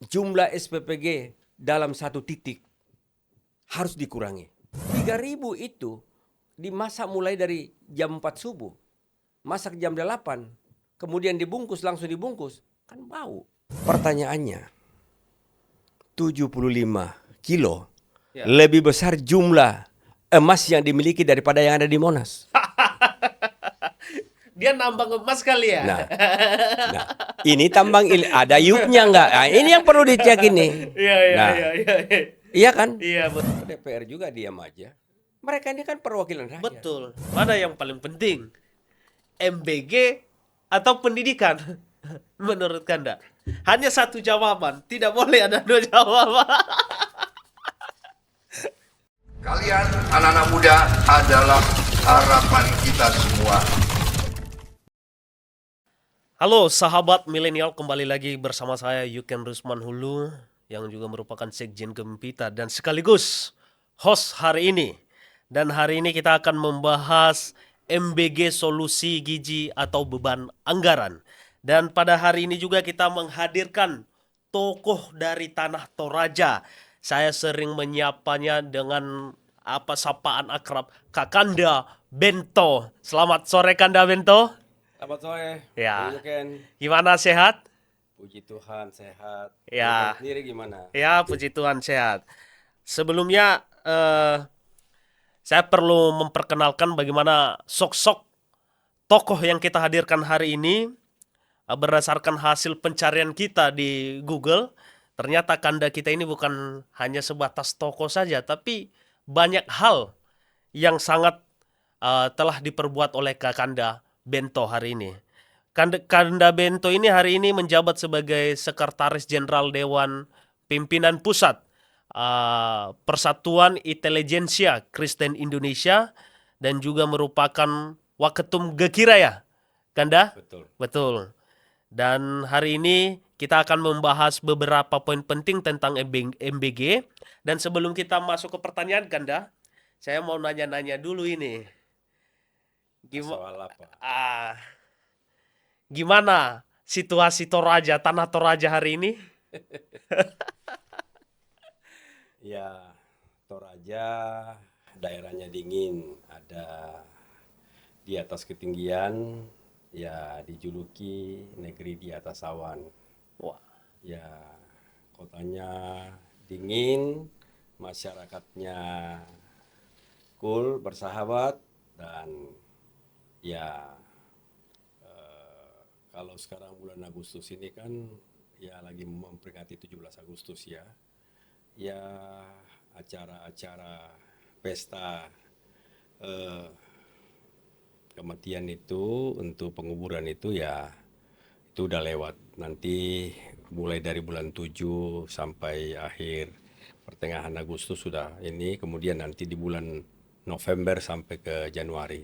jumlah SPPG dalam satu titik harus dikurangi. 3.000 itu dimasak mulai dari jam 4 subuh, masak jam 8, kemudian dibungkus, langsung dibungkus, kan bau. Pertanyaannya, 75 kilo Ya. lebih besar jumlah emas yang dimiliki daripada yang ada di Monas. Dia nambang emas kali ya. Nah, nah, ini tambang ada yupnya nggak? Nah, ini yang perlu dicek ini. Iya, iya, Nah, iya, iya, iya. iya kan? Iya, DPR juga diam aja. Mereka ini kan perwakilan rakyat. betul. Mana yang paling penting? MBG atau pendidikan? Menurut Kanda? Hanya satu jawaban, tidak boleh ada dua jawaban. Kalian anak-anak muda adalah harapan kita semua. Halo sahabat milenial, kembali lagi bersama saya Yuken Rusman Hulu yang juga merupakan Sekjen Gempita dan sekaligus host hari ini. Dan hari ini kita akan membahas MBG solusi gizi atau beban anggaran. Dan pada hari ini juga kita menghadirkan tokoh dari Tanah Toraja. Saya sering menyapanya dengan sapaan akrab Kakanda Bento. Selamat sore Kanda Bento. Selamat sore. Ya. Ken. Gimana, sehat? Puji Tuhan sehat. Ya. Sendiri gimana? Ya, puji Tuhan sehat. Sebelumnya saya perlu memperkenalkan bagaimana sosok tokoh yang kita hadirkan hari ini. Berdasarkan hasil pencarian kita di Google, ternyata Kanda kita ini bukan hanya sebatas tokoh saja, tapi banyak hal yang sangat telah diperbuat oleh Kakanda Bento hari ini. Kanda Bento ini hari ini menjabat sebagai Sekretaris Jenderal Dewan Pimpinan Pusat Persatuan Intelijensia Kristen Indonesia dan juga merupakan Waketum Gekiraya. Kanda? Betul. Betul. Dan hari ini kita akan membahas beberapa poin penting tentang MBG. Dan sebelum kita masuk ke pertanyaan Kanda, saya mau nanya-nanya dulu ini. Soal apa? Gimana situasi Toraja, Tanah Toraja hari ini? Ya, Toraja daerahnya dingin, ada di atas ketinggian, ya dijuluki negeri di atas awan. Wah, Ya, kotanya dingin, masyarakatnya cool, bersahabat, dan ya kalau sekarang bulan Agustus ini kan ya lagi memperingati 17 Agustus ya. Ya acara-acara pesta kematian itu untuk penguburan itu ya itu udah lewat. Nanti mulai dari bulan 7 sampai akhir pertengahan Agustus sudah ini, kemudian nanti di bulan November sampai ke Januari.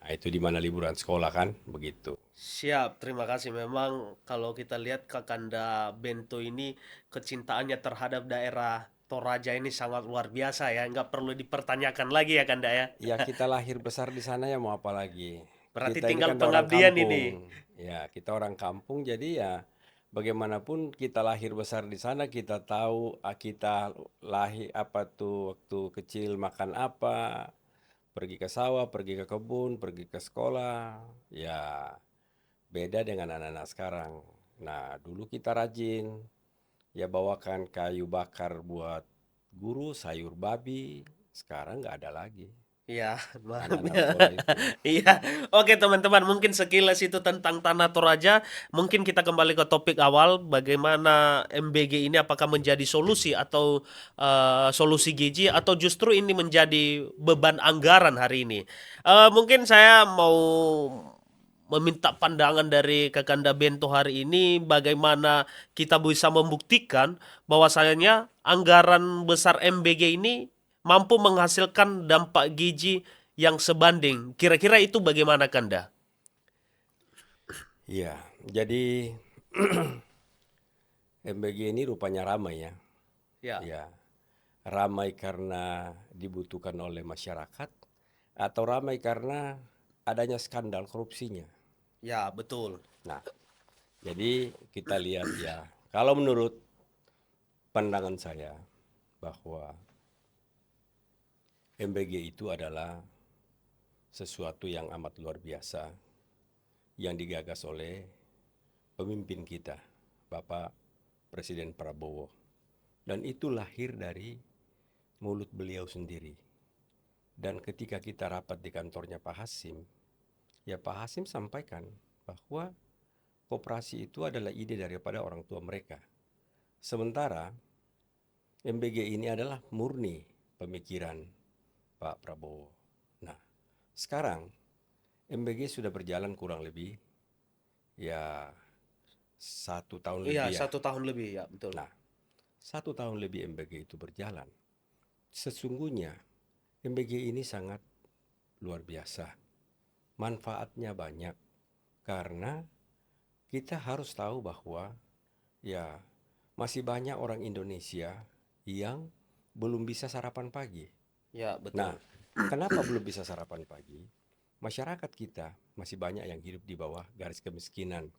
Nah, itu di mana liburan sekolah kan, begitu. siap, terima kasih. Memang kalau kita lihat Kakanda Bento ini kecintaannya terhadap daerah Toraja ini sangat luar biasa ya. Nggak perlu dipertanyakan lagi ya Kanda ya. Ya kita lahir besar di sana ya mau apa lagi. Berarti Kita ini tinggal kan orang pengabdian kampung. ini. Ya kita orang kampung jadi ya bagaimanapun kita lahir besar di sana kita tahu kita lahir apa tuh waktu kecil makan apa, pergi ke sawah, pergi ke kebun, pergi ke sekolah. Ya beda dengan anak-anak sekarang. Nah dulu kita rajin ya bawakan kayu bakar buat guru, sayur babi. Sekarang nggak ada lagi Iya, anak-anak sekolah itu. iya. Oke teman-teman, mungkin sekilas itu tentang Tanah Toraja. Mungkin kita kembali ke topik awal, bagaimana MBG ini apakah menjadi solusi atau solusi gizi atau justru ini menjadi beban anggaran hari ini. Mungkin saya mau meminta pandangan dari Kakanda Bento hari ini bagaimana kita bisa membuktikan bahwasanya anggaran besar MBG ini mampu menghasilkan dampak gizi yang sebanding. Kira-kira itu bagaimana Kanda? Iya, jadi MBG ini rupanya ramai ya. Ya, Ya, ramai karena dibutuhkan oleh masyarakat atau ramai karena adanya skandal korupsinya. ya betul. Nah, jadi kita lihat ya, kalau menurut pandangan saya bahwa MBG itu adalah sesuatu yang amat luar biasa yang digagas oleh pemimpin kita, Bapak Presiden Prabowo. Dan itu lahir dari mulut beliau sendiri. Dan ketika kita rapat di kantornya Pak Hasim, ya Pak Hasim sampaikan bahwa koperasi itu adalah ide daripada orang tua mereka. Sementara MBG ini adalah murni pemikiran Pak Prabowo. Nah, sekarang MBG sudah berjalan kurang lebih ya 1 tahun Iya, lebih ya. 1 tahun lebih ya, betul. Nah, 1 tahun lebih MBG itu berjalan. Sesungguhnya MBG ini sangat luar biasa. Manfaatnya banyak karena kita harus tahu bahwa ya masih banyak orang Indonesia yang belum bisa sarapan pagi. Ya, betul. Nah, kenapa belum bisa sarapan pagi? Masyarakat kita masih banyak yang hidup di bawah garis kemiskinan,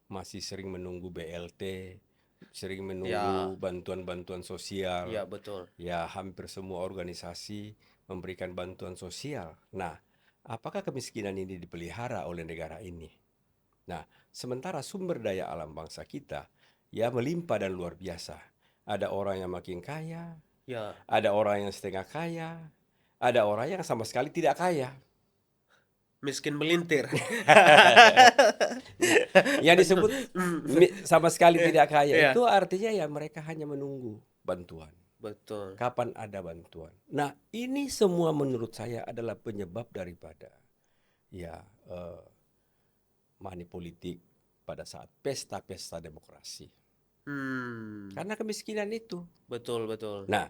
masih sering menunggu BLT, sering menunggu bantuan-bantuan sosial. Ya, betul. Ya, hampir semua organisasi memberikan bantuan sosial. Nah, apakah kemiskinan ini dipelihara oleh negara ini? Nah, sementara sumber daya alam bangsa kita ya melimpah dan luar biasa. Ada orang yang makin kaya, Ya, ada orang yang setengah kaya, ada orang yang sama sekali tidak kaya. miskin melintir. Yang disebut sama sekali tidak kaya Iya. itu artinya ya mereka hanya menunggu bantuan. Betul. Kapan ada bantuan? Nah, ini semua menurut saya adalah penyebab daripada ya money politik pada saat pesta-pesta demokrasi. Karena kemiskinan itu. Betul, betul. Nah,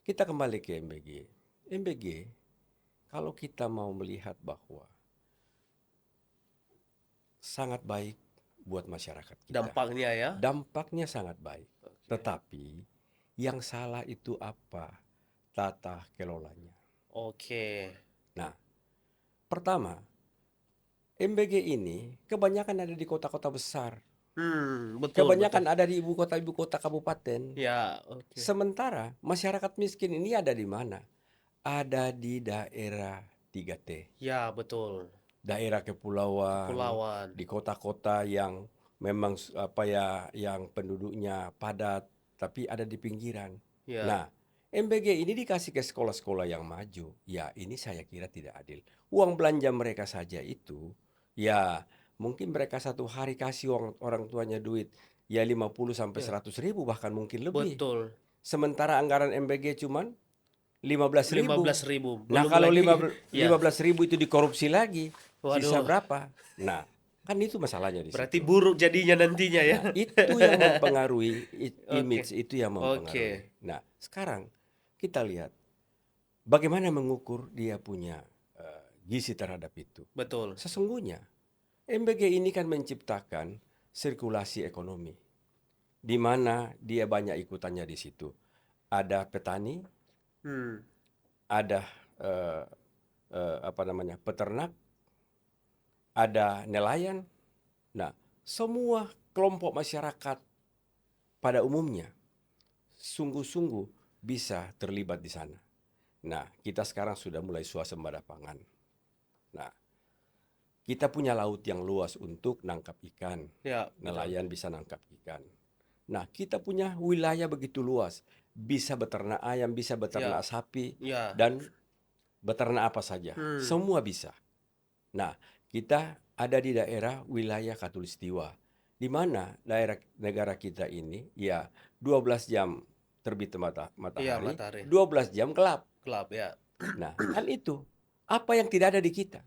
kita kembali ke MBG. MBG, kalau kita mau melihat bahwa sangat baik buat masyarakat kita. Dampaknya ya. Dampaknya sangat baik. Tetapi yang salah itu apa? Tata kelolanya. Oke. Nah, pertama, MBG ini kebanyakan ada di kota-kota besar. Betul. Kebanyakan ada di ibu kota kabupaten. Ya, oke. Sementara masyarakat miskin ini ada di mana? Ada di daerah 3T. Ya, betul. Daerah kepulauan, di kota-kota yang memang yang penduduknya padat tapi ada di pinggiran. Ya. Nah, MBG ini dikasih ke sekolah-sekolah yang maju. Ya, ini saya kira tidak adil. Uang belanja mereka saja itu, ya mungkin mereka satu hari kasih orang tuanya duit ya 50 sampai 100 ribu bahkan mungkin lebih. Betul. Sementara anggaran MBG cuman 15.000. 15.000. Nah, Belum kalau lagi- 15.000 itu dikorupsi lagi, sisa Waduh. berapa? Nah, kan itu masalahnya di Berarti situ. buruk jadinya nantinya ya. Nah, itu yang mempengaruhi image, itu yang mempengaruhi. Oke. Nah, sekarang kita lihat bagaimana mengukur dia punya gizi terhadap itu. Betul. Sesungguhnya MBG ini kan menciptakan sirkulasi ekonomi, di mana dia banyak ikutannya di situ. Ada petani, ada peternak, ada nelayan. Nah, semua kelompok masyarakat pada umumnya sungguh-sungguh bisa terlibat di sana. Nah, kita sekarang sudah mulai swasembada pangan. Nah, kita punya laut yang luas untuk nangkap ikan. Ya, Nelayan bisa nangkap ikan. Nah, kita punya wilayah begitu luas. Bisa beternak ayam, bisa beternak sapi, ya. dan beternak apa saja. Semua bisa. Nah, kita ada di daerah wilayah Khatulistiwa, di mana daerah negara kita ini ya 12 jam terbit matahari, Iya, matahari. 12 jam gelap. Gelap ya. Nah, kan itu. Apa yang tidak ada di kita?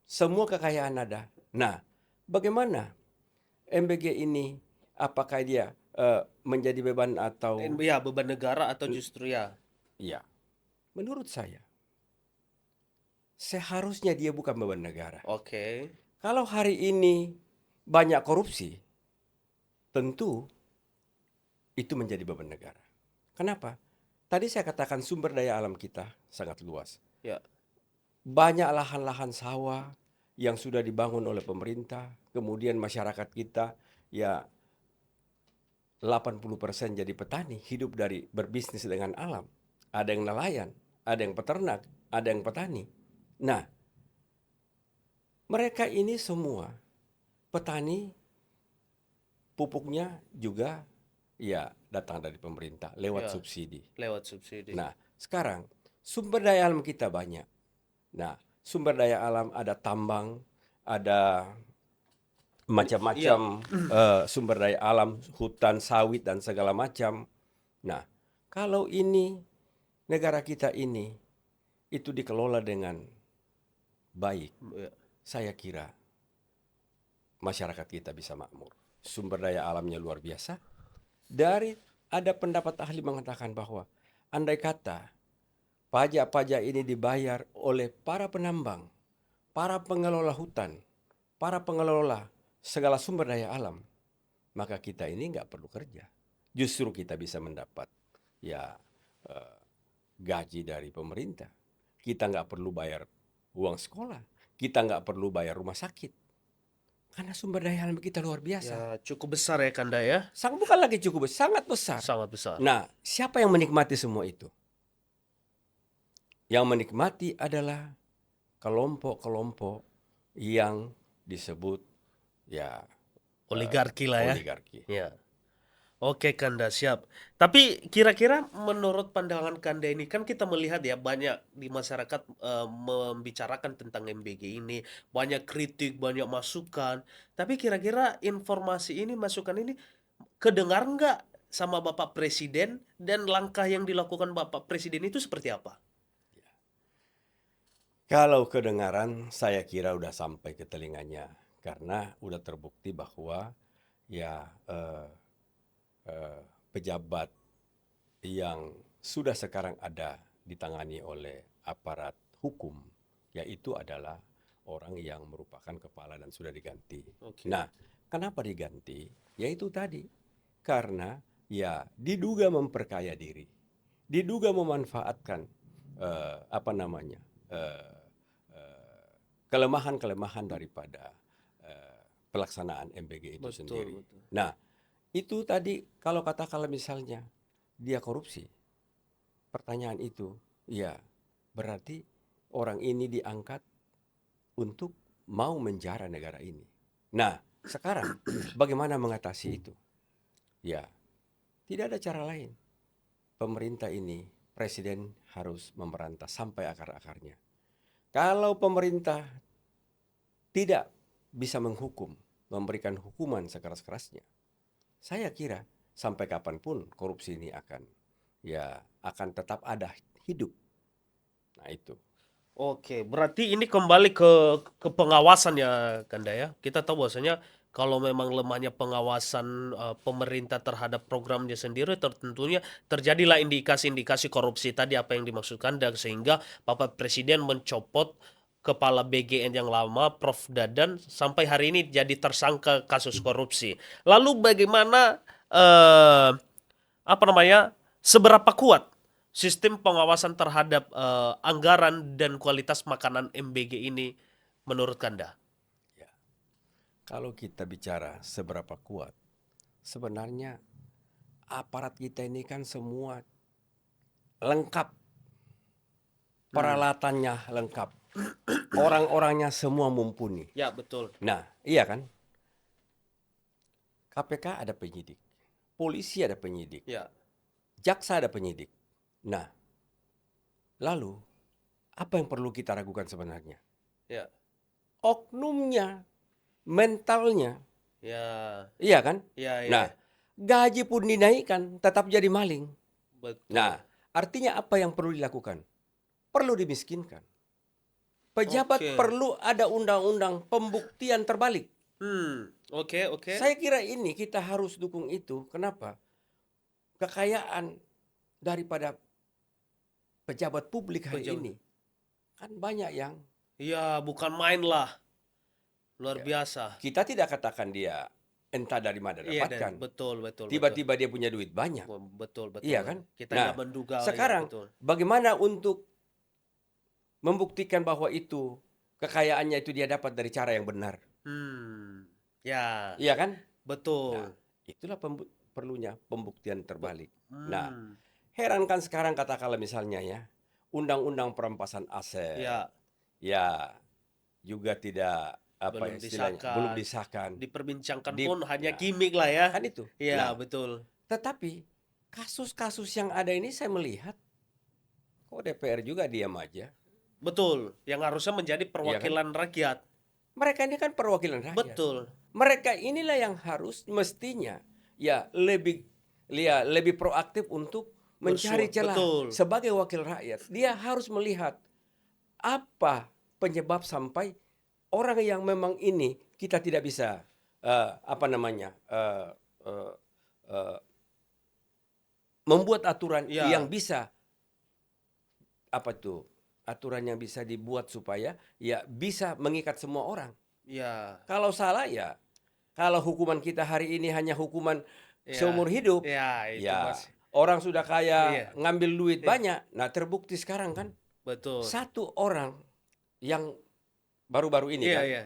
Semua kekayaan ada. Nah, bagaimana MBG ini? Apakah dia menjadi beban atau? Ya, beban negara atau justru ya? Ya, menurut saya seharusnya dia bukan beban negara. Oke. Kalau hari ini banyak korupsi, tentu itu menjadi beban negara. Kenapa? Tadi saya katakan sumber daya alam kita sangat luas. Ya. Banyak lahan-lahan sawah yang sudah dibangun oleh pemerintah, kemudian masyarakat kita ya 80% jadi petani, hidup dari berbisnis dengan alam. Ada yang nelayan, ada yang peternak, ada yang petani. Nah, mereka ini semua petani, pupuknya juga ya datang dari pemerintah lewat Ya, subsidi. lewat subsidi. Nah, sekarang sumber daya alam kita banyak. Nah, sumber daya alam ada tambang, ada macam-macam sumber daya alam, hutan, sawit, dan segala macam. Nah, kalau ini negara kita ini itu dikelola dengan baik, Ya. saya kira masyarakat kita bisa makmur. Sumber daya alamnya luar biasa. Ada pendapat ahli mengatakan bahwa andai kata pajak-pajak ini dibayar oleh para penambang, para pengelola hutan, para pengelola segala sumber daya alam, maka kita ini nggak perlu kerja. Justru kita bisa mendapat ya gaji dari pemerintah. Kita nggak perlu bayar uang sekolah. Kita nggak perlu bayar rumah sakit. Karena sumber daya alam kita luar biasa. Ya, cukup besar ya Kanda ya. Bukan lagi cukup besar, sangat besar. Sangat besar. Nah, siapa yang menikmati semua itu? Yang menikmati adalah kelompok-kelompok yang disebut ya Oligarki lah ya. oligarki. Ya. Oke Kanda, siap. Tapi kira-kira menurut pandangan Kanda ini kan kita melihat ya banyak di masyarakat membicarakan tentang MBG ini, banyak kritik, banyak masukan. Tapi kira-kira informasi ini, masukan ini kedengar nggak sama Bapak Presiden, dan langkah yang dilakukan Bapak Presiden itu seperti apa? Kalau kedengaran, saya kira udah sampai ke telinganya karena udah terbukti bahwa ya pejabat yang sudah sekarang ada ditangani oleh aparat hukum, yaitu adalah orang yang merupakan kepala dan sudah diganti. Oke. Nah, kenapa diganti? Yaitu tadi, karena ya diduga memperkaya diri, diduga memanfaatkan kelemahan-kelemahan daripada pelaksanaan MBG itu sendiri. Betul. Nah, itu tadi kalau misalnya dia korupsi, pertanyaan itu, ya berarti orang ini diangkat untuk mau menjara negara ini. Nah, sekarang bagaimana mengatasi itu? Ya, tidak ada cara lain. Pemerintah ini, presiden harus memberantas sampai akar-akarnya. Kalau pemerintah tidak bisa menghukum, memberikan hukuman sekeras-kerasnya, saya kira sampai kapanpun korupsi ini akan tetap ada hidup. Nah itu. Oke, berarti ini kembali ke pengawasan ya Kanda ya. Kita tahu bahwasanya kalau memang lemahnya pengawasan pemerintah terhadap programnya sendiri, tentunya terjadilah indikasi-indikasi korupsi tadi apa yang dimaksudkan, dan sehingga Bapak Presiden mencopot Kepala BGN yang lama, Prof. Dadan, sampai hari ini jadi tersangka kasus korupsi. Lalu bagaimana seberapa kuat sistem pengawasan terhadap anggaran dan kualitas makanan MBG ini menurut Kanda? Ya. Kalau kita bicara seberapa kuat, sebenarnya aparat kita ini kan semua lengkap, peralatannya lengkap, orang-orangnya semua mumpuni. Ya, betul. Nah, iya kan? KPK ada penyidik, polisi ada penyidik, Ya. jaksa ada penyidik. Nah, lalu apa yang perlu kita ragukan sebenarnya? Ya. Oknumnya, mentalnya, Ya. iya kan? Ya, ya. Nah, gaji pun dinaikkan, tetap jadi maling. Betul. Nah, artinya apa yang perlu dilakukan? Perlu dimiskinkan. Pejabat Oke. perlu ada undang-undang pembuktian terbalik. Oke. Saya kira ini kita harus dukung itu. Kenapa? Kekayaan daripada pejabat publik hari ini kan banyak yang ya bukan main lah, luar biasa. kita tidak katakan dia entah dari mana Iya, dapatkan. betul. Tiba-tiba dia punya duit banyak. Betul. Iya kan? Kita Nah, nggak menduga. sekarang ya, betul. bagaimana untuk membuktikan bahwa itu kekayaannya itu dia dapat dari cara yang benar? Ya, Iya kan? betul. Nah, itulah perlunya pembuktian terbalik. Nah, Hmm. heran kan sekarang katakanlah misalnya ya, undang-undang perampasan aset, Ya, ya juga tidak apa belum ya istilahnya, belum disahkan. disahkan. Diperbincangkan Di, pun hanya ya, gimmick lah ya. kan itu. Iya, Nah, betul. tetapi kasus-kasus yang ada ini saya melihat kok DPR juga diam aja, Betul. Yang harusnya menjadi iya kan? perwakilan rakyat. Mereka ini kan perwakilan rakyat. Betul. Mereka inilah yang harus mestinya ya lebih proaktif untuk mencari celah. Betul. Sebagai wakil rakyat, dia harus melihat apa penyebab sampai orang yang memang ini kita tidak bisa membuat aturan Ya. yang bisa aturan yang bisa dibuat supaya ya bisa mengikat semua orang. Ya. Kalau salah ya, kalau hukuman kita hari ini hanya hukuman Ya. seumur hidup, Ya, itu ya Mas. orang sudah kaya Iya. ngambil duit Iya. banyak. Nah terbukti sekarang kan Betul. satu orang yang baru-baru ini Iya, kan, iya.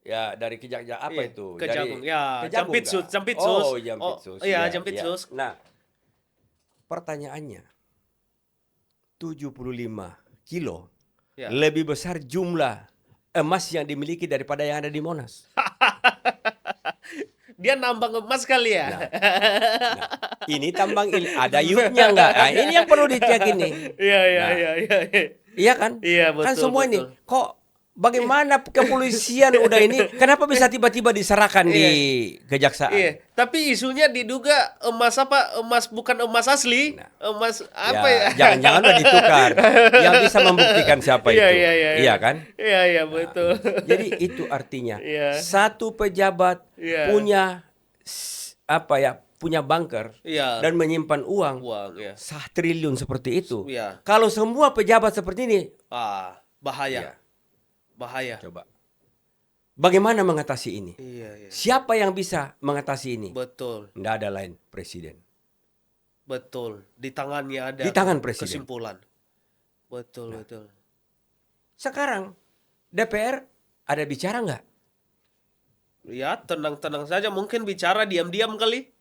ya dari Kejagung apa Iya, itu? Kejagung. Dari Ya, Kejagung Jampitsus, kah? Jampitsus. Oh, Jampitsus. Iya, Ya, Jampitsus. ya. Nah, pertanyaannya 75 kilo Ya. lebih besar jumlah emas yang dimiliki daripada yang ada di Monas. Dia nambang emas kali ya. Nah, ini tambang ada yuknya enggak? Nah, ini yang perlu dicek ini. Iya, iya, Nah, iya, iya. iya kan? Iya, Kan betul, semua ini betul. kok bagaimana kepolisian udah ini kenapa bisa tiba-tiba diserahkan di kejaksaan? Iya, tapi isunya diduga emas apa? Emas bukan emas asli. Nah. Emas apa ya? Jangan-jangan udah ditukar. Yang bisa membuktikan siapa Iya, itu. iya, iya, Iya kan? Iya, iya, betul. Jadi itu artinya Iya. satu pejabat Iya. punya punya bunker Iya. dan menyimpan uang Uang, ya. 1 triliun seperti itu. Iya. Kalau semua pejabat seperti ini, Bahaya. ya, Bahaya. coba. Bagaimana mengatasi ini? Iya, iya. Siapa yang bisa mengatasi ini? Betul. Tidak ada lain, presiden. Betul. Di tangannya ada Di tangan presiden. kesimpulan. Betul, betul. Sekarang DPR ada bicara nggak? Ya, tenang-tenang saja. Mungkin bicara diam-diam kali.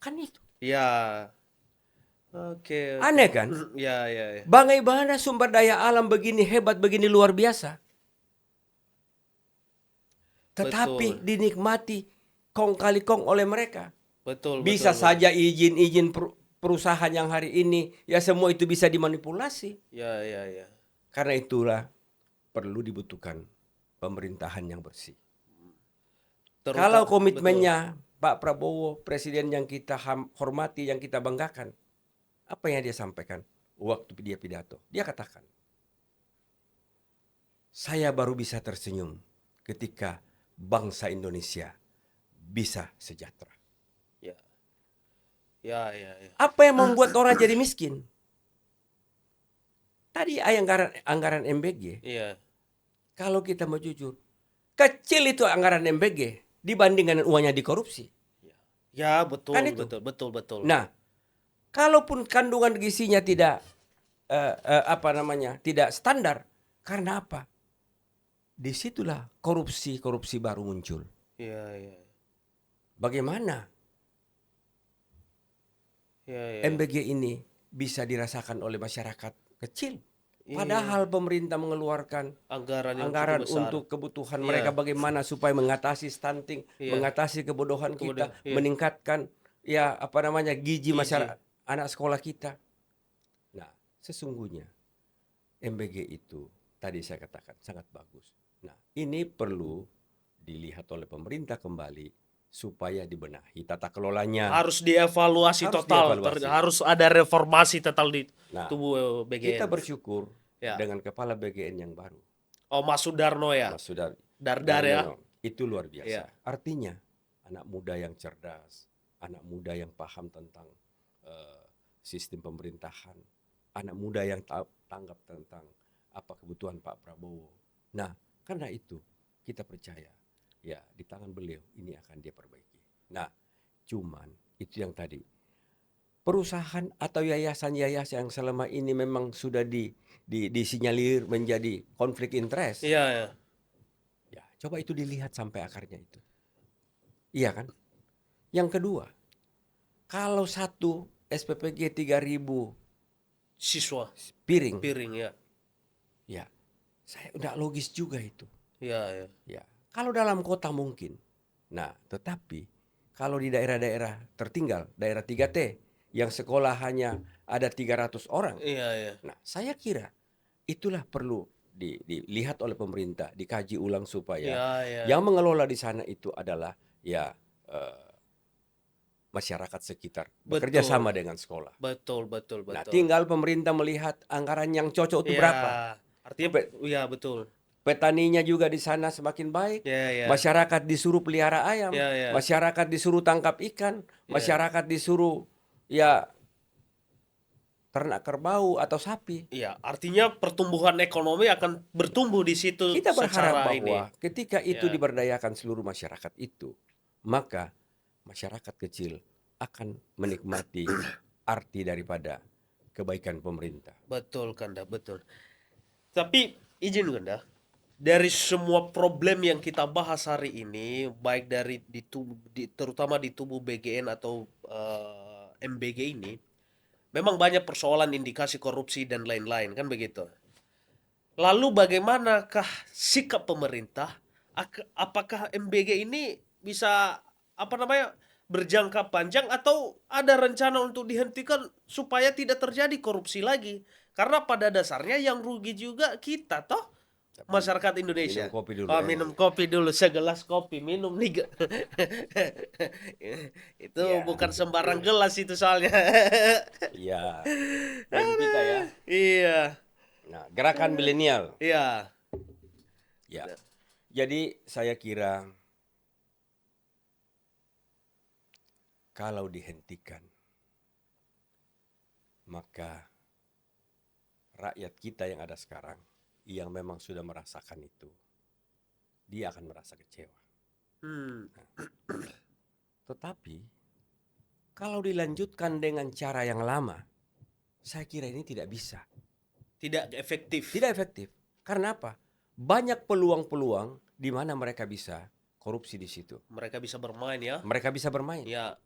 Kan itu. Ya. Oke. Aneh kan? Ya, ya, ya. Bagaimana sumber daya alam begini hebat, begini luar biasa. Tetapi Betul. dinikmati kong kali kong oleh mereka. Betul, Bisa betul, saja izin-izin perusahaan yang hari ini, ya semua itu bisa dimanipulasi. Ya, ya, ya. Karena itulah perlu dibutuhkan pemerintahan yang bersih. Kalau komitmennya Pak Prabowo, presiden yang kita hormati, yang kita banggakan, apa yang dia sampaikan waktu dia pidato? Dia katakan, saya baru bisa tersenyum ketika bangsa Indonesia bisa sejahtera. Ya. Ya, ya, ya. Apa yang membuat orang jadi miskin? Tadi anggaran MBG, Iya. kalau kita mau jujur, kecil itu anggaran MBG dibandingkan uangnya dikorupsi. Ya, betul, Kan itu. betul. Nah, kalaupun kandungan gizinya tidak tidak standar, karena apa? Disitulah korupsi baru muncul. Iya, iya. Bagaimana Iya, iya. MBG ini bisa dirasakan oleh masyarakat kecil? Iya. Padahal pemerintah mengeluarkan anggaran anggaran cukup besar. untuk kebutuhan Iya. mereka, bagaimana supaya mengatasi stunting, Iya. mengatasi kebodohan kita, Iya. meningkatkan gizi Gizi. masyarakat anak sekolah kita. Nah, sesungguhnya MBG itu tadi saya katakan sangat bagus. Nah, ini perlu dilihat oleh pemerintah kembali supaya dibenahi tata kelolanya. Harus dievaluasi Harus total. dievaluasi. Harus ada reformasi total di Nah, tubuh BGN. kita bersyukur Ya. dengan kepala BGN yang baru, Oh, Mas Sudarno ya. Mas Sudar. Dardar ya. Itu luar biasa. Iya. Artinya anak muda yang cerdas, anak muda yang paham tentang sistem pemerintahan, anak muda yang tanggap tentang apa kebutuhan Pak Prabowo. Nah, karena itu kita percaya ya di tangan beliau ini akan dia perbaiki. Nah, cuman itu yang tadi perusahaan atau yayasan-yayasan yang selama ini memang sudah disinyalir menjadi konflik interest. Iya, ya. Ya, coba itu dilihat sampai akarnya itu. Iya kan? Yang kedua, Kalau satu SPPG 3.000 Siswa piring, piring ya. ya saya udah logis juga itu. Ya, ya. Ya, kalau dalam kota mungkin. Nah, tetapi kalau di daerah-daerah tertinggal, daerah 3T yang sekolah hanya ada 300 orang. Iya, iya. Nah, saya kira itulah perlu dilihat oleh pemerintah, dikaji ulang supaya Iya, iya. yang mengelola di sana itu adalah ya eh, masyarakat sekitar bekerja Betul. sama dengan sekolah. Betul, betul, Nah, betul. tinggal pemerintah melihat anggaran yang cocok itu Iya, berapa. artinya ya betul. Petaninya juga di sana semakin baik. Ya, ya. Masyarakat disuruh pelihara ayam, Ya, ya. masyarakat disuruh tangkap ikan, Ya. masyarakat disuruh ya ternak kerbau atau sapi. Iya, artinya pertumbuhan ekonomi akan bertumbuh di situ Kita berharap secara ini. bahwa ketika itu Ya. diberdayakan seluruh masyarakat itu, maka masyarakat kecil akan menikmati arti daripada kebaikan pemerintah. Betul, Kanda, betul. Tapi izin Kanda, dari semua problem yang kita bahas hari ini, baik dari terutama di tubuh BGN atau MBG ini, memang banyak persoalan indikasi korupsi dan lain-lain, kan begitu. Lalu bagaimanakah sikap pemerintah? Apakah MBG ini bisa berjangka panjang atau ada rencana untuk dihentikan supaya tidak terjadi korupsi lagi? Karena pada dasarnya yang rugi juga kita toh, masyarakat Indonesia. Minum kopi dulu. Minum kopi dulu, segelas kopi minum nih. Itu Ya. bukan sembarang gelas itu soalnya. Iya. Dan kita ya. Iya, Nah, gerakan milenial. iya. Ya. Jadi saya kira kalau dihentikan, maka rakyat kita yang ada sekarang, yang memang sudah merasakan itu, dia akan merasa kecewa. Tetapi kalau dilanjutkan dengan cara yang lama, saya kira ini tidak bisa. Tidak efektif. Tidak efektif. Karena apa? Banyak peluang-peluang di mana mereka bisa korupsi di situ. Mereka bisa bermain ya. Mereka bisa bermain. Ya,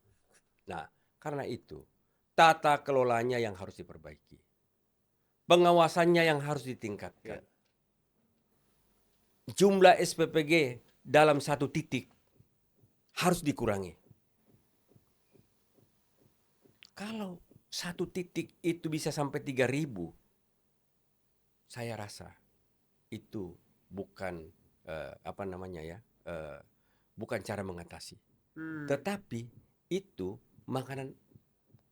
Nah, karena itu tata kelolanya yang harus diperbaiki. Pengawasannya yang harus ditingkatkan. Jumlah SPPG dalam satu titik harus dikurangi. Kalau satu titik itu bisa sampai 3.000, saya rasa itu bukan bukan cara mengatasi. Tetapi itu makanan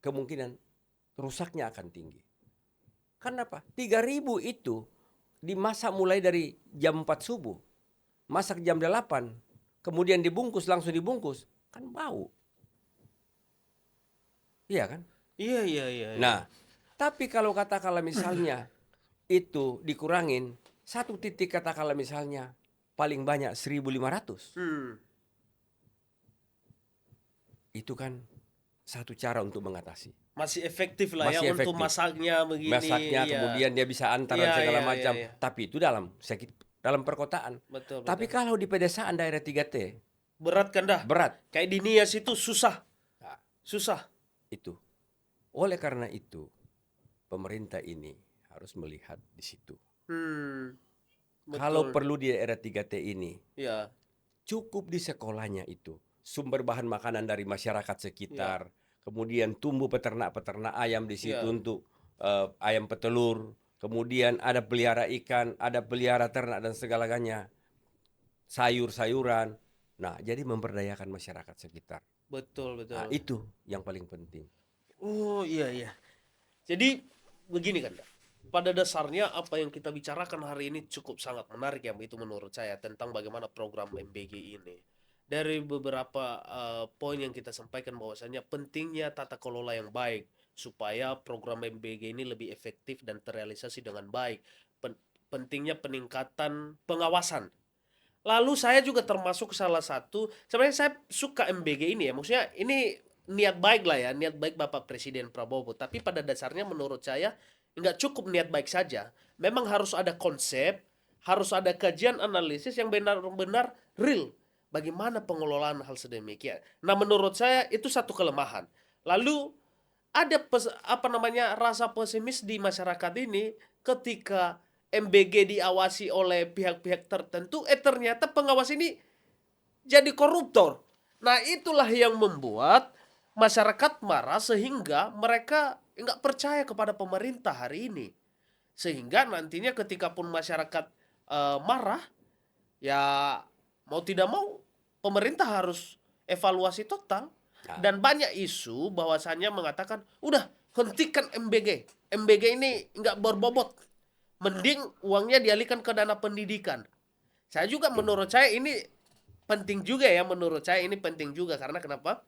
kemungkinan rusaknya akan tinggi. Kenapa? 3.000 itu dimasak mulai dari jam 4 subuh. Masak jam 8. Kemudian dibungkus, langsung dibungkus. Kan bau. Iya kan? iya. Nah, tapi kalau katakanlah misalnya itu dikurangin, satu titik katakanlah misalnya paling banyak 1.500. Itu kan satu cara untuk mengatasi. Masih efektif lah Masih ya efektif. untuk masaknya begini. Masaknya iya. kemudian dia bisa antar dan Iya, segala iya, macam. iya. Tapi itu dalam perkotaan. Betul. Tapi kalau di pedesaan daerah 3T, berat kan dah. berat. Kayak di Nias itu susah. Nah, Susah. itu. Oleh karena itu, pemerintah ini harus melihat di situ. Betul. Kalau perlu di daerah 3T ini, Ya. cukup di sekolahnya itu. Sumber bahan makanan dari masyarakat sekitar. Kemudian tumbuh peternak-peternak ayam di situ untuk ayam petelur. Kemudian ada pelihara ikan, ada pelihara ternak dan segalanya. Sayur-sayuran. Nah, jadi memberdayakan masyarakat sekitar. Betul. Nah, itu yang paling penting. Oh iya. Jadi begini kan, pada dasarnya apa yang kita bicarakan hari ini cukup sangat menarik ya, itu menurut saya, tentang bagaimana program MBG ini. Dari beberapa poin yang kita sampaikan bahwasanya pentingnya tata kelola yang baik supaya program MBG ini lebih efektif dan terrealisasi dengan baik. Pentingnya peningkatan pengawasan. Lalu saya juga termasuk salah satu, sebenarnya saya suka MBG ini ya, maksudnya ini niat baik lah ya, niat baik Bapak Presiden Prabowo. Tapi pada dasarnya menurut saya nggak cukup niat baik saja. Memang harus ada konsep, harus ada kajian analisis yang benar-benar real. Bagaimana pengelolaan hal sedemikian. Nah menurut saya itu satu kelemahan. Lalu ada rasa pesimis di masyarakat ini ketika MBG diawasi oleh pihak-pihak tertentu, ternyata pengawas ini jadi koruptor. Nah, itulah yang membuat masyarakat marah sehingga mereka nggak percaya kepada pemerintah hari ini. Sehingga nantinya ketika pun masyarakat marah, ya mau tidak mau pemerintah harus evaluasi total. Nah. Dan banyak isu bahwasannya mengatakan, udah hentikan MBG. MBG ini nggak berbobot. Mending uangnya dialihkan ke dana pendidikan. Saya juga menurut saya ini penting juga ya, menurut saya ini penting juga. Karena kenapa?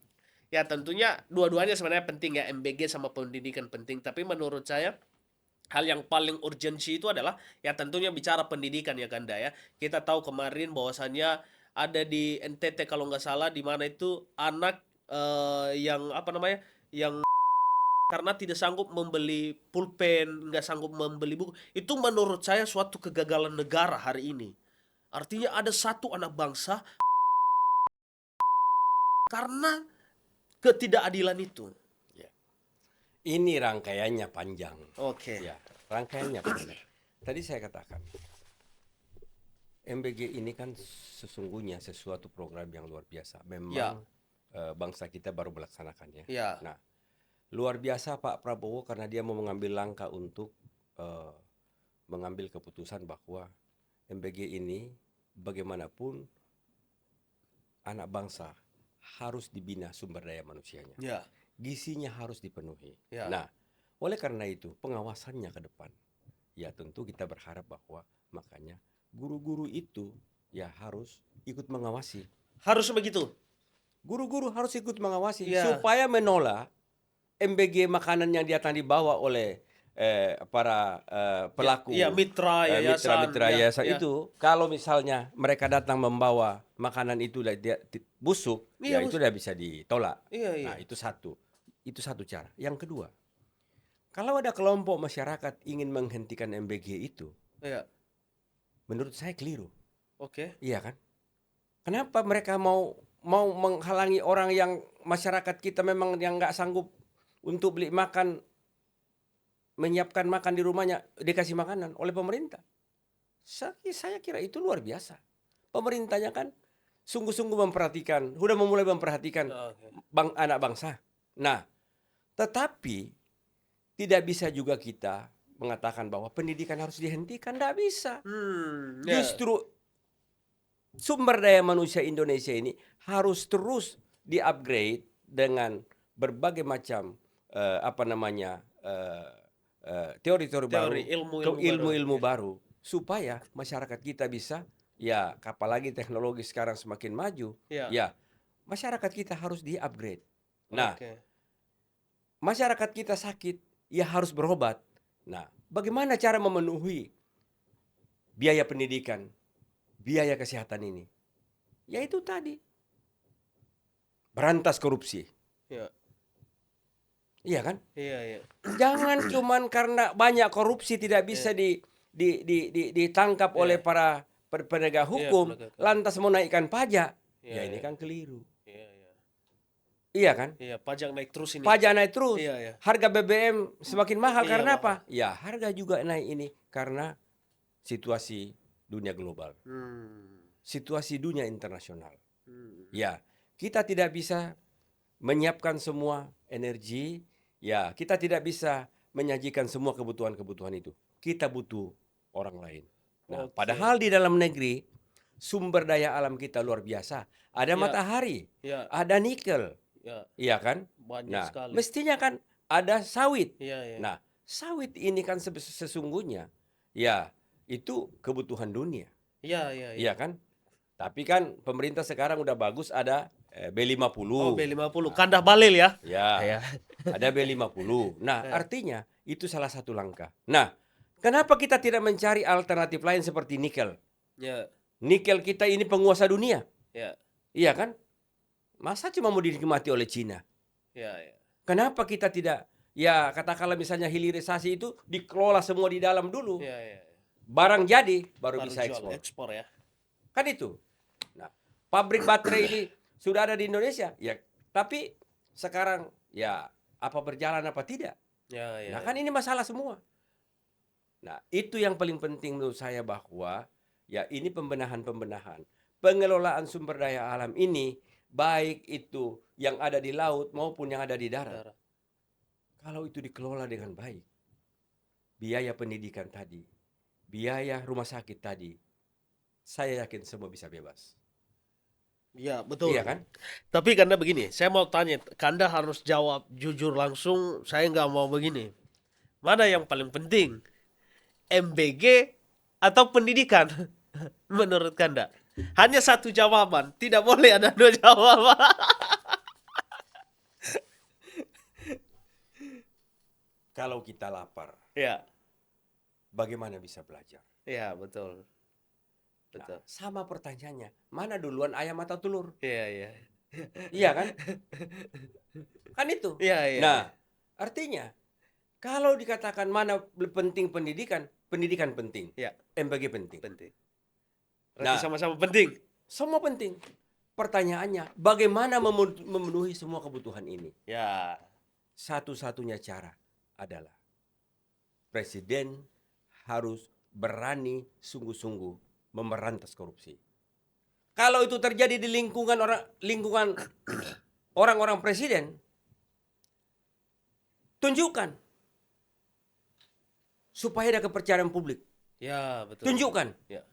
Ya tentunya dua-duanya sebenarnya penting ya, MBG sama pendidikan penting. Tapi menurut saya hal yang paling urgensi itu adalah ya tentunya bicara pendidikan ya Kanda ya. Kita tahu kemarin bahwasannya ada di NTT kalau nggak salah, di mana itu anak yang yang karena tidak sanggup membeli pulpen, nggak sanggup membeli buku. Itu menurut saya suatu kegagalan negara hari ini. Artinya ada satu anak bangsa karena ketidakadilan itu. Ini rangkaiannya panjang. Oke. Ya, rangkaiannya panjang. Tadi saya katakan, MBG ini kan sesungguhnya sesuatu program yang luar biasa. Memang Ya. Bangsa kita baru melaksanakannya. Ya. Nah, luar biasa Pak Prabowo karena dia mau mengambil langkah untuk mengambil keputusan bahwa MBG ini bagaimanapun anak bangsa harus dibina sumber daya manusianya. Ya. Gizinya harus dipenuhi. Ya. Nah, oleh karena itu pengawasannya ke depan, ya tentu kita berharap bahwa makanya guru-guru itu ya harus ikut mengawasi. Harus begitu. Guru-guru harus ikut mengawasi Ya. supaya menolak MBG makanan yang datang dibawa oleh para pelaku Ya, mitra yayasan. mitra Ya, yayasan ya. itu. Kalau misalnya mereka datang membawa makanan itu busuk, Iya, ya itu udah bisa ditolak. Iya, iya. Nah, itu satu cara. Yang kedua, kalau ada kelompok masyarakat ingin menghentikan MBG itu, Ya. menurut saya keliru. Oke. Iya kan? Kenapa mereka mau menghalangi orang yang masyarakat kita memang yang nggak sanggup untuk beli makan, menyiapkan makan di rumahnya, dikasih makanan oleh pemerintah? Saya kira itu luar biasa. Pemerintahnya kan sungguh-sungguh memperhatikan, sudah memulai memperhatikan Oke. anak bangsa. Nah, tetapi tidak bisa juga kita mengatakan bahwa pendidikan harus dihentikan, tidak bisa. Ya. Justru sumber daya manusia Indonesia ini harus terus di-upgrade dengan berbagai macam teori-teori baru, ilmu-ilmu baru, supaya masyarakat kita bisa, ya apalagi teknologi sekarang semakin maju, Ya. ya masyarakat kita harus di-upgrade. Nah, Oke. masyarakat kita sakit, ya harus berobat. Nah, bagaimana cara memenuhi biaya pendidikan, biaya kesehatan ini? Yaitu tadi, berantas korupsi. Ya. Iya kan? Iya, iya. Jangan cuman karena banyak korupsi tidak bisa ditangkap oleh para penegak hukum, penegak hukum. lantas menaikkan pajak. Iya, Ya ini iya. kan keliru. Iya, iya. Iya kan? Iya, pajak naik terus ini. Pajak naik terus. Iya, iya. Harga BBM semakin mahal Iya, karena mahal. apa? Ya harga juga naik ini karena situasi dunia global, situasi dunia internasional. Ya, kita tidak bisa menyiapkan semua energi. Ya, kita tidak bisa menyajikan semua kebutuhan-kebutuhan itu. Kita butuh orang lain. Nah, Oke. padahal di dalam negeri sumber daya alam kita luar biasa. Ada Ya. matahari, Ya, ada nikel, ya. iya kan? Banyak Nah, sekali. mestinya kan ada sawit. Iya, iya. Nah, sawit ini kan sesungguhnya ya itu kebutuhan dunia, Iya, iya, iya. iya kan? Tapi kan pemerintah sekarang udah bagus ada B50. Oh, B50. Kandah Balil ya. Ya, Iya. ada B50. Nah, Ya. artinya itu salah satu langkah. Nah, kenapa kita tidak mencari alternatif lain seperti nikel? Ya, Nikel kita ini penguasa dunia, ya. iya kan? Masa cuma mau dinikmati oleh Cina? Ya, ya. Kenapa kita tidak, ya katakanlah misalnya hilirisasi itu dikelola semua di dalam dulu. Ya, ya. Barang jadi, baru bisa jual, ekspor. ekspor ya. Kan itu. Nah, pabrik baterai ini sudah ada di Indonesia. Ya, tapi sekarang ya apa berjalan apa tidak. Ya, ya. Nah kan ini masalah semua. Nah itu yang paling penting menurut saya, bahwa ya ini pembenahan. Pengelolaan sumber daya alam ini, baik itu yang ada di laut maupun yang ada di darat. Darat. Kalau itu dikelola dengan baik, biaya pendidikan tadi, biaya rumah sakit tadi, saya yakin semua bisa bebas. Ya, betul. Iya kan? Tapi Kanda begini, saya mau tanya, Kanda harus jawab jujur langsung, saya nggak mau begini. Mana yang paling penting? MBG atau pendidikan? Menurut Kanda. Hanya satu jawaban, tidak boleh ada dua jawaban. Kalau kita lapar, Ya, bagaimana bisa belajar? ya, betul. Nah, Betul. sama pertanyaannya, mana duluan ayam atau telur? Iya, iya. Iya kan? Kan itu. Iya, iya. Nah, artinya kalau dikatakan mana penting pendidikan, pendidikan penting. Ya, MBG penting. penting. Berarti Nah, sama-sama penting. semua penting. Pertanyaannya, bagaimana memenuhi semua kebutuhan ini? Ya, Satu-satunya cara adalah presiden harus berani sungguh-sungguh memberantas korupsi. Kalau itu terjadi di lingkungan orang-orang presiden, tunjukkan supaya ada kepercayaan publik. ya, betul. Tunjukkan. Ya.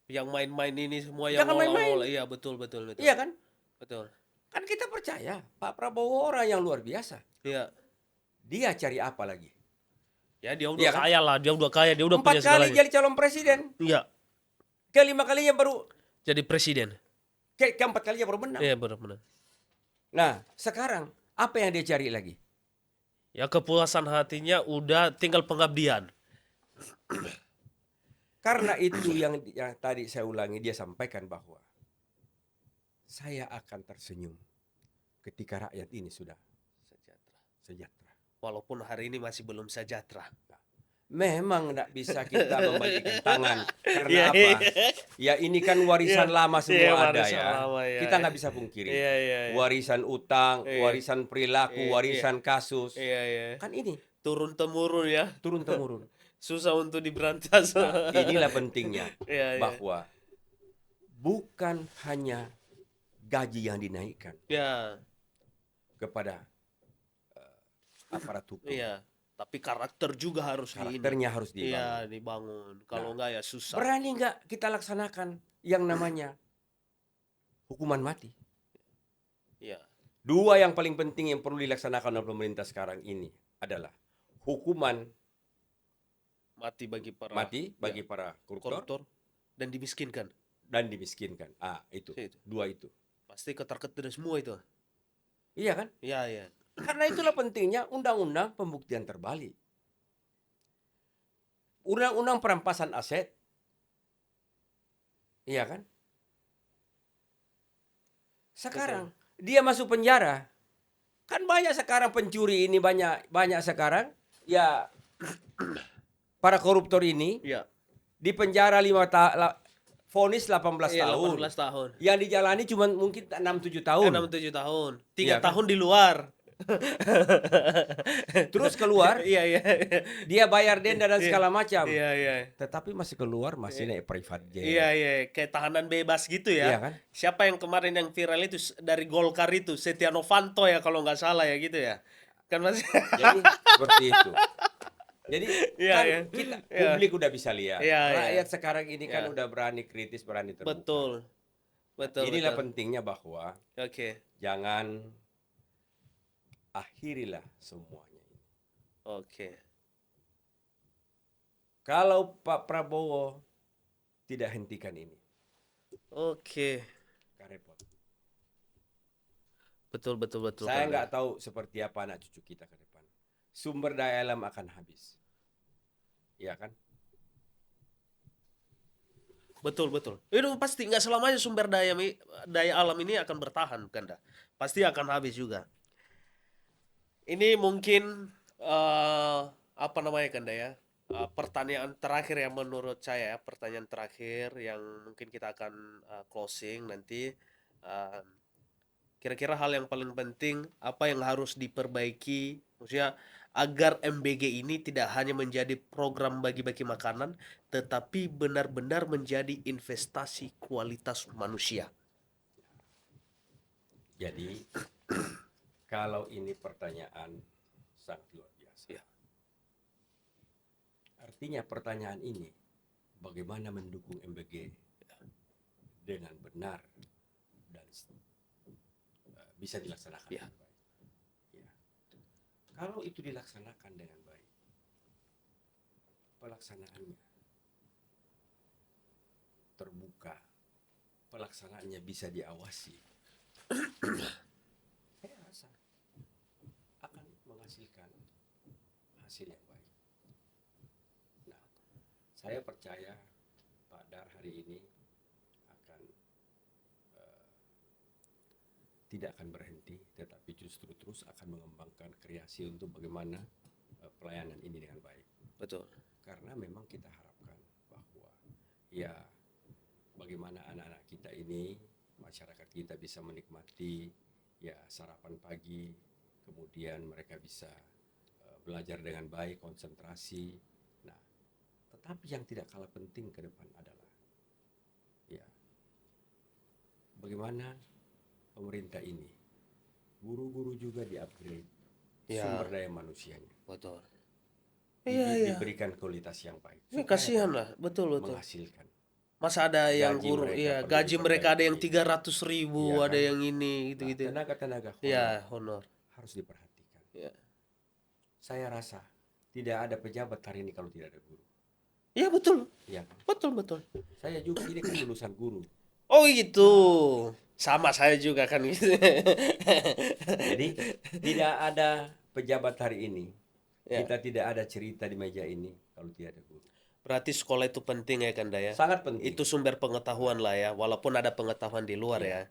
Yang main-main ini semua yang Jangan main-main. ngolah-ngolah. Iya, betul, betul, betul. Iya kan? Betul. Kan kita percaya Pak Prabowo orang yang luar biasa. Iya. Dia cari apa lagi? Ya, dia udah Iya kan? kaya lah, dia udah kaya, dia udah 4 punya kali segalanya. jadi calon presiden. Iya, Kelima kalinya baru, jadi presiden. keempat kalinya baru menang. Iya, benar-benar. Nah, sekarang apa yang dia cari lagi? Ya, kepuasan hatinya udah tinggal pengabdian. Karena itu yang tadi saya ulangi, dia sampaikan bahwa saya akan tersenyum ketika rakyat ini sudah sejahtera. Walaupun hari ini masih belum sejahtera. Memang tidak bisa kita membalikkan tangan. Karena Iya, apa? Ya ini kan warisan lama semua Iya, ada warisan ya. lama, ya, Kita ya. nggak bisa pungkiri. Iya, iya, iya. Warisan utang, Iya. warisan perilaku, Iya, warisan kasus. Iya, iya. Kan ini Turun-temurun ya. turun-temurun. Susah untuk diberantas. Nah, inilah pentingnya Iya, iya. bahwa bukan hanya gaji yang dinaikkan Ya, kepada aparat hukum. iya. Tapi karakter juga harus Karakternya harus dibangun. Iya, dibangun. Kalau enggak ya susah. Berani nggak kita laksanakan yang namanya hukuman mati? Iya. Dua yang paling penting yang perlu dilaksanakan oleh pemerintah sekarang ini adalah hukuman Mati bagi para mati bagi para koruptor koruptor dan dimiskinkan. dan dimiskinkan. Itu. Itu. Dua itu. Pasti ketar-ketir semua itu. Iya kan? Iya, iya. Karena itulah pentingnya undang-undang pembuktian terbalik. Undang-undang perampasan aset. Iya kan? Sekarang dia masuk penjara. Kan banyak sekarang pencuri ini, banyak sekarang ya para koruptor ini Iya. di penjara 5 tahun, vonis 18 Iya, tahun. 18 tahun. Yang dijalani cuma mungkin 6-7 tahun. 6-7 tahun. 3 Iya, kan? tahun di luar. Terus keluar, Iya, iya. dia bayar denda dan segala macam. Iya, iya. Tetapi masih keluar, masih naik private jet. Iya, iya, kayak tahanan bebas gitu ya. Iya kan? Siapa yang kemarin yang viral itu dari Golkar itu, Setia Novanto ya kalau nggak salah ya gitu ya. Kan masih Jadi seperti itu. Jadi Iya, kan iya. kita Iya. publik udah bisa lihat. Iya, iya. Rakyat sekarang ini kan Iya. udah berani kritis, berani terbuka. betul. Betul. Inilah betul. pentingnya bahwa Oke. jangan akhirilah semuanya ini. Oke. Kalau Pak Prabowo tidak hentikan ini, Oke. kan repot. Betul, betul, betul. Saya Kang. nggak tahu seperti apa anak cucu kita ke depan. Sumber daya alam akan habis. Iya kan? Betul, betul. Itu pasti nggak selamanya sumber daya alam ini akan bertahan, Kanda. Pasti akan habis juga. Ini mungkin apa namanya, Kanda ya? Pertanyaan terakhir yang menurut saya, pertanyaan terakhir yang mungkin kita akan closing nanti. kira-kira hal yang paling penting apa yang harus diperbaiki, maksudnya agar MBG ini tidak hanya menjadi program bagi-bagi makanan, tetapi benar-benar menjadi investasi kualitas manusia. Jadi kalau ini pertanyaan sangat luar biasa. Ya. Artinya pertanyaan ini bagaimana mendukung MBG dengan benar dan bisa dilaksanakan Ya. dengan baik. Ya. Kalau itu dilaksanakan dengan baik, pelaksanaannya terbuka, pelaksanaannya bisa diawasi, saya rasa akan menghasilkan hasil yang baik. Nah, saya percaya Pak Dar hari ini akan tidak akan berhenti, tetapi justru terus akan mengembangkan kreasi untuk bagaimana pelayanan ini dengan baik. Betul. Karena memang kita harapkan bahwa ya bagaimana anak-anak kita ini, masyarakat kita bisa menikmati ya sarapan pagi, kemudian mereka bisa belajar dengan baik, konsentrasi. Nah, tetapi yang tidak kalah penting ke depan adalah ya bagaimana pemerintah ini, guru-guru juga di-upgrade Ya. sumber daya manusianya, Betul. Iya. diberikan kualitas yang baik. Ini supaya kasihan lah, betul. menghasilkan. Masa ada yang Gaji guru, mereka ya perlu gaji mereka ada yang diperbaiki. 300.000, Iya ada kan? yang ini Nah, gitu-gitu. tenaga-tenaga Ya, honor. harus diperhatikan. Ya. Saya rasa tidak ada pejabat hari ini kalau tidak ada guru. Ya betul. Iya kan? Betul. Saya juga ini kan lulusan guru. Oh gitu. Sama saya juga kan gitu. Jadi tidak ada pejabat hari ini. Ya. Kita tidak ada cerita di meja ini kalau tidak ada guru. Berarti sekolah itu penting ya Kanda ya. Sangat penting. Itu sumber pengetahuan lah ya, walaupun ada pengetahuan di luar Iya. ya.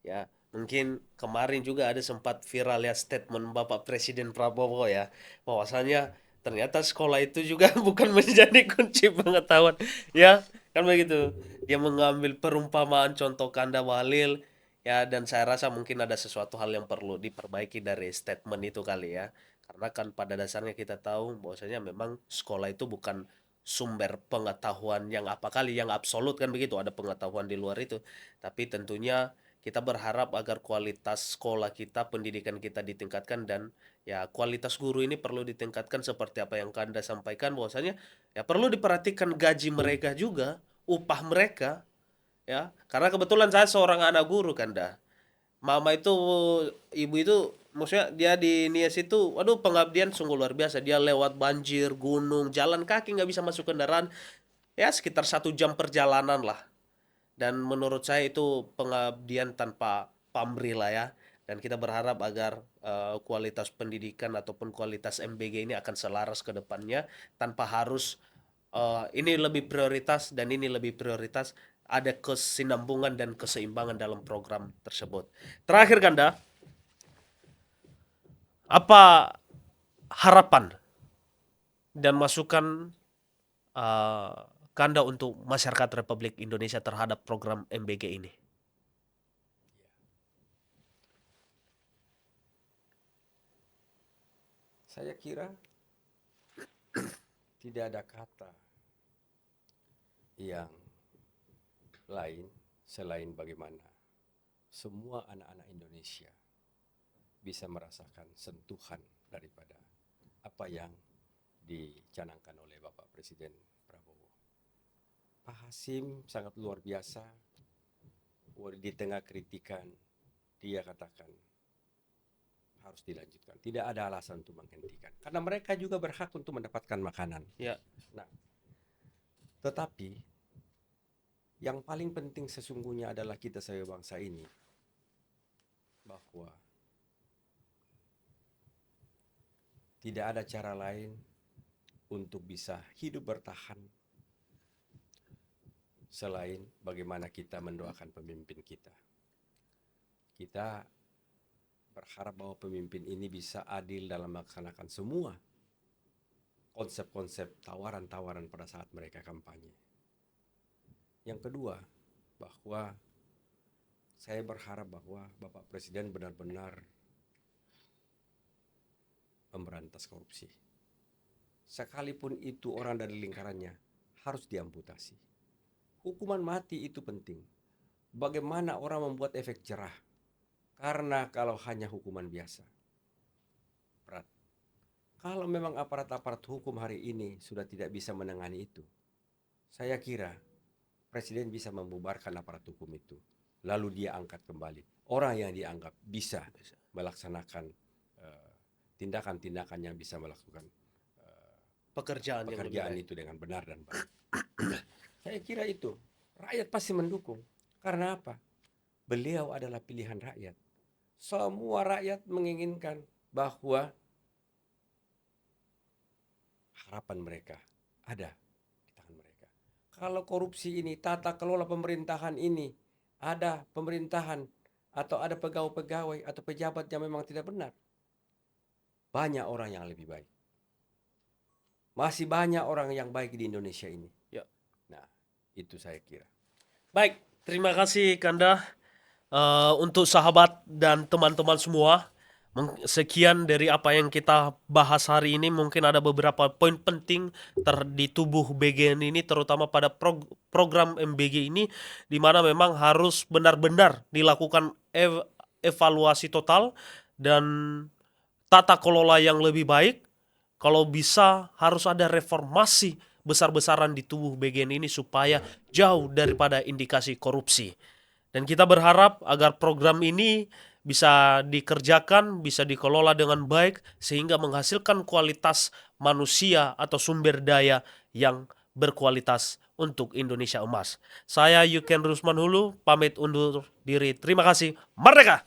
Ya, mungkin kemarin juga ada sempat viral ya statement Bapak Presiden Prabowo ya, bahwasanya ternyata sekolah itu juga bukan menjadi kunci pengetahuan. Ya, kan begitu. Dia mengambil perumpamaan contoh Kanda Walil ya, dan saya rasa mungkin ada sesuatu hal yang perlu diperbaiki dari statement itu kali ya. Karena kan pada dasarnya kita tahu bahwasanya memang sekolah itu bukan sumber pengetahuan yang apa kali yang absolut kan begitu, ada pengetahuan di luar itu, tapi tentunya kita berharap agar kualitas sekolah kita, pendidikan kita ditingkatkan, dan ya kualitas guru ini perlu ditingkatkan seperti apa yang Kanda sampaikan, bahwasanya ya perlu diperhatikan gaji mereka juga, upah mereka ya, karena kebetulan saya seorang anak guru Kanda. Mama itu, ibu itu, maksudnya dia di Nias itu, waduh pengabdian sungguh luar biasa. Dia lewat banjir, gunung, jalan kaki nggak bisa masuk kendaraan, ya sekitar 1 jam perjalanan lah. Dan menurut saya itu pengabdian tanpa pamrih lah ya. Dan kita berharap agar kualitas pendidikan ataupun kualitas MBG ini akan selaras ke depannya, tanpa harus ini lebih prioritas dan ini lebih prioritas, ada kesinambungan dan keseimbangan dalam program tersebut. Terakhir Kanda, apa harapan dan masukan Kanda untuk masyarakat Republik Indonesia terhadap program MBG ini? Saya kira tidak ada kata yang lain selain bagaimana semua anak-anak Indonesia bisa merasakan sentuhan daripada apa yang dicanangkan oleh Bapak Presiden Prabowo. Pak Hasim sangat luar biasa. Di tengah kritikan, dia katakan harus dilanjutkan. Tidak ada alasan untuk menghentikan. Karena mereka juga berhak untuk mendapatkan makanan. Ya. Nah, tetapi yang paling penting sesungguhnya adalah kita sebagai bangsa ini, bahwa tidak ada cara lain untuk bisa hidup bertahan selain bagaimana kita mendoakan pemimpin kita. Kita berharap bahwa pemimpin ini bisa adil dalam melaksanakan semua konsep-konsep tawaran-tawaran pada saat mereka kampanye. Yang kedua, bahwa saya berharap bahwa Bapak Presiden benar-benar memberantas korupsi. Sekalipun itu orang dari lingkarannya harus diamputasi. Hukuman mati itu penting. Bagaimana orang membuat efek jerah? Karena kalau hanya hukuman biasa, berat. Kalau memang aparat-aparat hukum hari ini sudah tidak bisa menangani itu, saya kira Presiden bisa membubarkan aparat hukum itu. Lalu dia angkat kembali orang yang dianggap bisa melaksanakan tindakan-tindakan yang bisa melakukan Pekerjaan yang lebih pekerjaan baik. itu dengan benar dan baik. Saya kira itu rakyat pasti mendukung. Karena apa? Beliau adalah pilihan rakyat. Semua rakyat menginginkan bahwa harapan mereka ada di tangan mereka. Kalau korupsi ini, tata kelola pemerintahan ini, ada pemerintahan atau ada pegawai-pegawai atau pejabat yang memang tidak benar, banyak orang yang lebih baik. Masih banyak orang yang baik di Indonesia ini. Ya. Nah, itu saya kira. Baik, terima kasih Kanda. Untuk sahabat dan teman-teman semua, sekian dari apa yang kita bahas hari ini. Mungkin ada beberapa poin penting di tubuh BGN ini, terutama pada program MBG ini, di mana memang harus benar-benar dilakukan evaluasi total dan tata kelola yang lebih baik. Kalau bisa harus ada reformasi besar-besaran di tubuh BGN ini supaya jauh daripada indikasi korupsi. Dan kita berharap agar program ini bisa dikerjakan, bisa dikelola dengan baik sehingga menghasilkan kualitas manusia atau sumber daya yang berkualitas untuk Indonesia Emas. Saya Yuken Rusman Hulu, pamit undur diri. Terima kasih. Merdeka!